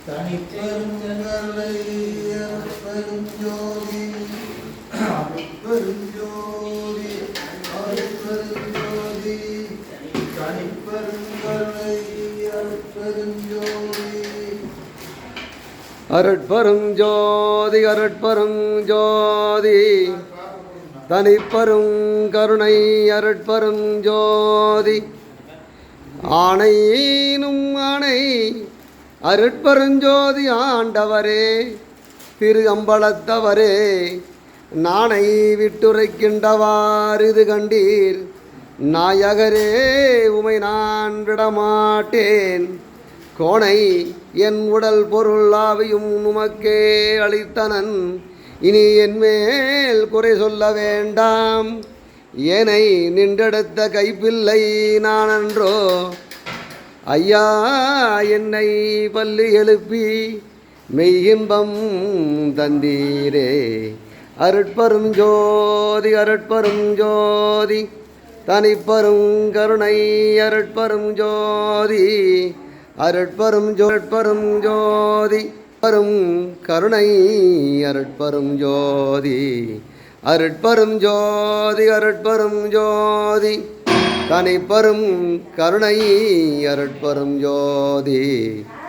தனிப்பெருங்கருணை அருட்பெருஞ்சோதி அருட்பெருஞ்சோதி அருட்பெருஞ்சோதி தனிப்பெருங்கருணை அருட்பெருஞ்சோதி அருட்பெருஞ்சோதி அருட்பெருஞ்சோதி தனிப்பெருங்கருணை அருட்பெருஞ்சோதி ஆணையினும் ஆணை அருட்பெருஞ்சோதி ஆண்டவரே திரு அம்பலத்தவரே நாணை விட்டுரைக்கின்றவாறு இது கண்டீர் நாயகரே உமை நான் விடமாட்டேன் கோணை என் உடல் பொருள் ஆவியும் உமக்கே அளித்தனன் இனி என் மேல் குறை சொல்ல வேண்டாம் ஏனை நின்றெடுத்த கைப்பிள்ளை நானன்றோ ஐயா என்னை பல்லு எழுப்பி மெய்யின்பம் தந்தீரே அருட்பெரும் ஜோதி அருட்பெரும் ஜோதி தனிப்பெரும் கருணை அருட்பெரும் ஜோதி அருட்பெரும் அருட்பெரும் ஜோதி பரும் கருணை அருட்பெரும் ஜோதி அருட்பெரும் ஜோதி அருட்பெரும் ஜோதி தனிப்பெரும் கருணை அருட்பெரும் ஜோதி